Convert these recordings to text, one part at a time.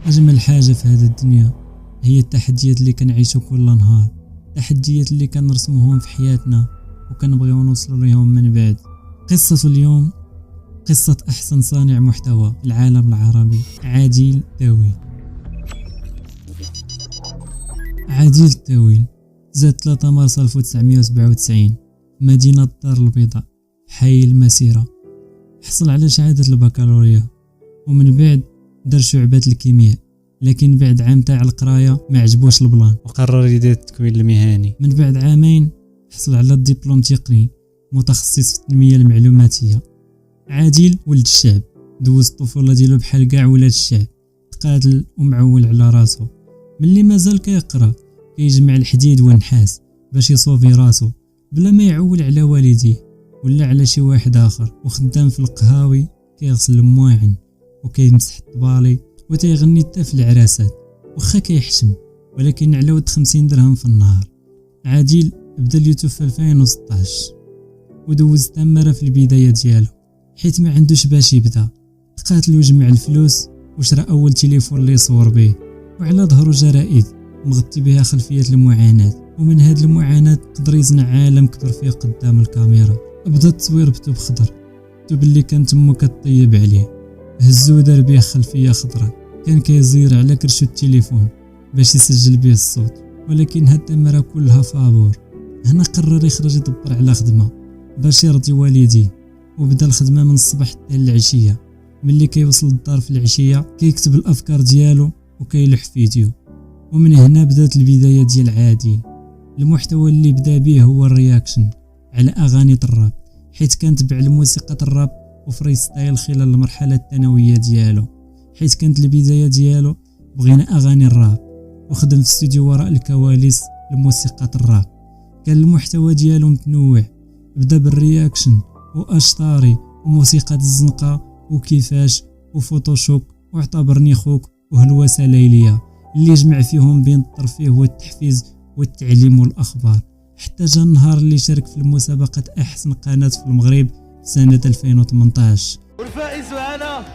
أجمل حاجة في هذه الدنيا هي التحديات اللي كنعيشو كل نهار، التحديات اللي كنرسموهم في حياتنا وكنبغيو نوصلوا ليهم من بعد. قصة اليوم قصة أحسن صانع محتوى العالم العربي، عادل الداوين. عادل الداوين زاد 3 مارس 1997 مدينة الدار البيضاء حي المسيرة. حصل على شهادة البكالوريا ومن بعد دار شعبة الكيمياء، لكن بعد عام تاع القرايه ما عجبوش البلان وقرر يدير التكوين المهني. من بعد عامين حصل على الدبلوم تقني متخصص في التنميه المعلوماتيه. عادل ولد الشعب، دوز الطفوله ديالو بحال كاع ولاد الشعب، تقاتل ومعول على راسو. ملي مازال كيقرا كيجمع الحديد والنحاس باش يصوفي راسو بلا ما يعول على والديه ولا على شي واحد اخر، وخدام في القهاوي كيغسل المواعن وكيمسح الطبالي وتيغني حتى في العراسات، واخا كيحشم ولكن على ود 50 درهم في النهار. عادل بدا اليوتيوب في 2016 ودوز تماره في البدايه ديالو حيت ما عندوش باش يبدا، تقاتل وجمع الفلوس وشرا اول تليفون اللي يصور به وعلى ظهره جرائد مغطي بها خلفيه المعاناه، ومن هاد المعاناه قدر يصنع عالم كبر فيه قدام الكاميرا. بدا التصوير بتوب خضر، التوب اللي كانت امو كطيب عليه، هزو دار بيه خلفيه خضراء، كان كيزير على كرشو التليفون باش يسجل به الصوت، ولكن هاد التمره كلها فابور. هنا قرر يخرج يدبر على خدمه باش يرضي والديه، وبدا الخدمه من الصباح حتى العشيه. ملي كيوصل للدار في العشيه كيكتب الافكار ديالو وكيلوح فيديو. ومن هنا بدات البدايه ديال عادل. المحتوى اللي بدا به هو الرياكشن على اغاني الراب، حيت كان تبع الموسيقى الراب وفري ستايل خلال المرحله الثانويه ديالو، حيت كانت البدايه ديالو بغينا اغاني الراب، وخدم في استوديو وراء الكواليس لموسيقى الراب. كان المحتوى ديالو متنوع، بدا بالرياكشن واشطاري وموسيقى الزنقه وكيفاش وفوتوشوب واعتبرني خوك وهلوسه ليليه، اللي جمع فيهم بين الترفيه والتحفيز والتعليم والاخبار. حتى جا النهار اللي شارك في المسابقه احسن قناه في المغرب سنه 2018. والفائز معنا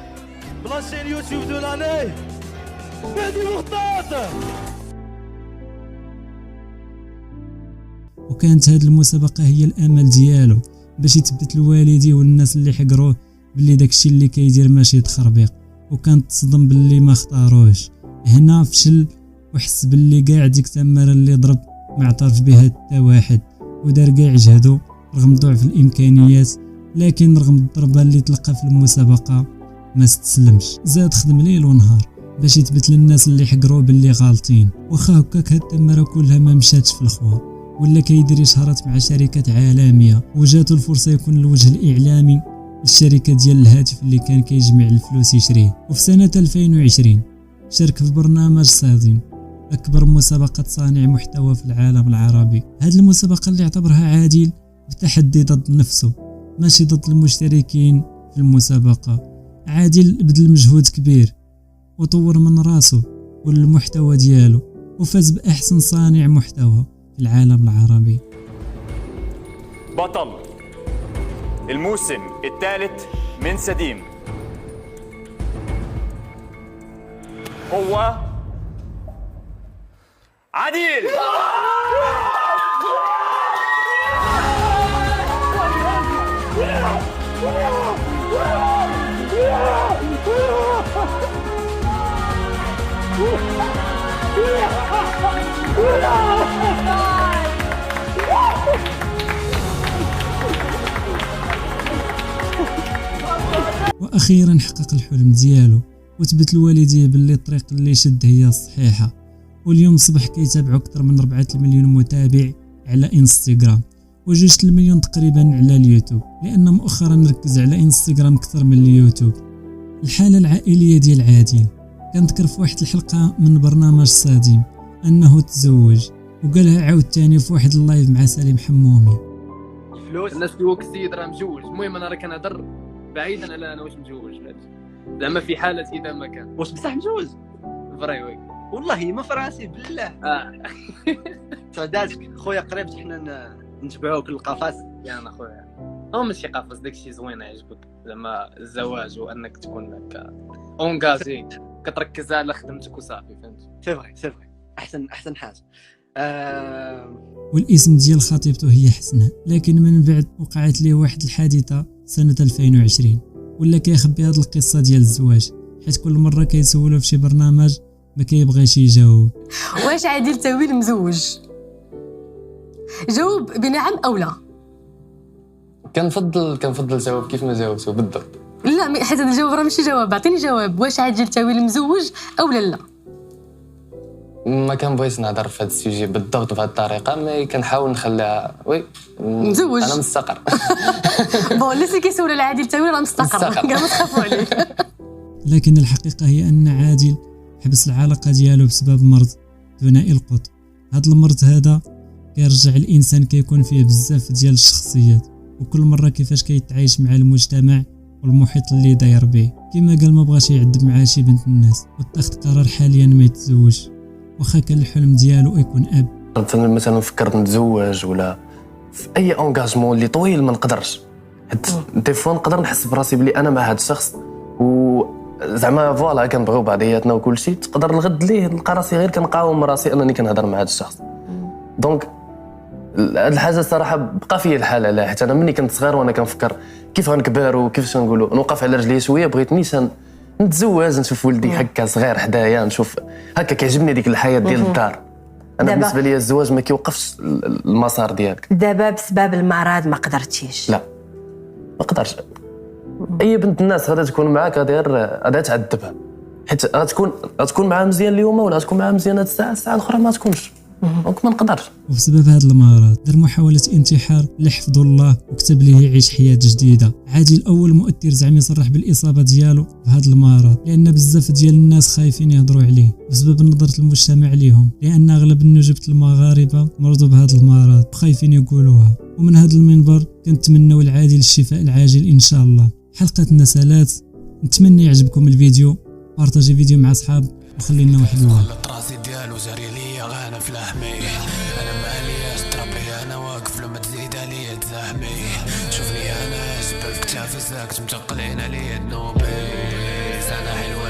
بلاشين يوتيوب دو لاني مهدي مخطاط. وكانت هذه المسابقه هي الامل ديالو باش يثبت لوالديه والناس اللي حقروه باللي داكشي اللي كيدير ماشي تخربيق، وكان تصدم باللي ما اختاروش. هنا فشل وحس باللي كاع ديك التماره اللي ضرب ما اعترف بها حتى واحد، ودار كاع جهدو رغم ضعف الامكانيات، لكن رغم الضربه اللي تلقى في المسابقه ما استسلمش. زاد خدم ليل ونهار باش يثبت للناس اللي حقروه باللي غالطين، واخا هكاك هاد التماره كلها ما مشاتش في الخوا، ولا كيدير اشهارات مع شركات عالميه، وجاتو الفرصه يكون الوجه الاعلامي للشركه ديال الهاتف اللي كان كيجمع الفلوس يشريه. وفي سنه 2020 شارك في برنامج صادم، اكبر مسابقه صانع محتوى في العالم العربي. هذه المسابقه اللي اعتبرها عادل بتحدي ضد نفسه ماشي ضد المشتركين في المسابقه. عادل بذل مجهود كبير وطور من راسه والمحتوى ديالو، وفاز باحسن صانع محتوى في العالم العربي. بطل الموسم الثالث من سديم هو عادل. واخيرا حقق الحلم ديالو وثبت لوالديه باللي الطريق اللي شد هي الصحيحه. واليوم صبح كيتابعوا اكثر من 4 مليون متابع على انستغرام و2 مليون تقريبا على اليوتيوب، لان مؤخرا نركز على انستغرام اكثر من اليوتيوب. الحاله العائليه ديال عادل كنذكر في واحد الحلقه من برنامج صادم انه تزوج، وقالها عاود تاني في واحد اللايف مع سليم حمومي. الفلوس الناس كيقولوا السيد راه مجوج، المهم انا راه كنهضر بعيدا على انا واش مجوج، زعما في حاله اذا ما كان واش بصح مجوز فريوي والله ما فراسي بالله. سعداتك خويا، قريب حنا نتبعوك للقفص. يا انا خويا او ماشي قفص، داكشي زوين يعجبك زعما الزواج وانك تكون هكا اونغازي كتركز على خدمتك وصافي فهمت. سي فري احسن حاجه. والاسم ديال خطيبته هي حسناء، لكن من بعد وقعت ليه واحد الحادثه سنه 2020 ولا كيخبي هاد القصه ديال الزواج، حيت كل مره كيسولو في شي برنامج ما كيبغيش يجاوب. واش عادل تاويل مزوج؟ جاوب بنعم او لا. كنفضل جواب كيف ما جاوبته بالضبط. لا حيت هذا الجواب راه ماشي جواب، عطيني جواب. واش عادل تاويل مزوج او لا؟ ما كنبغيش نهضر في هذا السوجي بالضبط بهذه الطريقه، مي كنحاول نخليها مزوج. انا مستقر. بون الناس اللي كيسولوا على عادل تاويل راه مستقر، كاع ما تخافوا عليه. لكن الحقيقه هي ان عادل حبس العلاقه ديالو بسبب مرض ثنائي القطب. هذا المرض هذا كيرجع الانسان كيكون فيه بزاف ديال الشخصيات، وكل مره كيفاش كيتعايش مع المجتمع والمحيط اللي داير به. كما قال ما بغاش يعذب مع شي بنت الناس واتخذ قرار حاليا ما يتزوج، واخا كان الحلم ديالو يكون اب. مثلا فكرت نتزوج ولا في اي انغاجمون اللي طويل ما نقدرش، حيت دي فوا نقدر نحس براسي بلي انا مع هذا الشخص وزعما فوالا كنبغيو بعضياتنا وكل شيء، تقدر الغد ليه نلقى راسي غير كنقاوم راسي انني كنهضر مع هذا الشخص. دونك هاد الحاجه الصراحه بقى فيا الحال عليها، حيت انا ملي كنت صغير وانا كنفكر كيف غنكبر وكيفاش نقولوا نوقف على رجلي شويه، بغيت نيشان نتزوج، نشوف ولدي هكا صغير حدايا، نشوف هكا كيعجبني ديك الحياه ديال الدار. انا بالنسبه لي الزواج ما كيوقفش المسار ديالك. دابا بسبب المرض ما قدرتيش؟ لا ما قدرش. اي بنت الناس غادا تكون معاك غادا تعذبها، حيت غتكون معها مزيان اليوم ولا غتكون معها مزيان هاد الساعه الاخرى ما تكونش. دونك ما نقدرش. وبسبب هذا المرض دار محاولة انتحار اللي حفظه الله وكتب ليه يعيش حياة جديدة. عادل أول مؤثر زعما يصرح بالإصابة ديالو بهذا المرض، لأن بزاف ديال الناس خايفين يهضروا عليه بسبب نظرة المجتمع ليهم، لأن أغلب النجبة المغاربة مرضوا بهذا المرض وخايفين يقولوها. ومن هذا المنبر كنتمنوا لعادل الشفاء العاجل إن شاء الله. حلقتنا سالات، نتمنى يعجبكم الفيديو، بارطاجي فيديو مع أصحاب وخلي لنا واحد اللايك. راسي ديالو جاري ليا غانا في لحمي، انا مالياش تربي انا واقف لو ما تزيد عليا تزاحمي، شوفني انا جبل في كتافي ساكت متقلين عليا ذنوبي، انا حلوه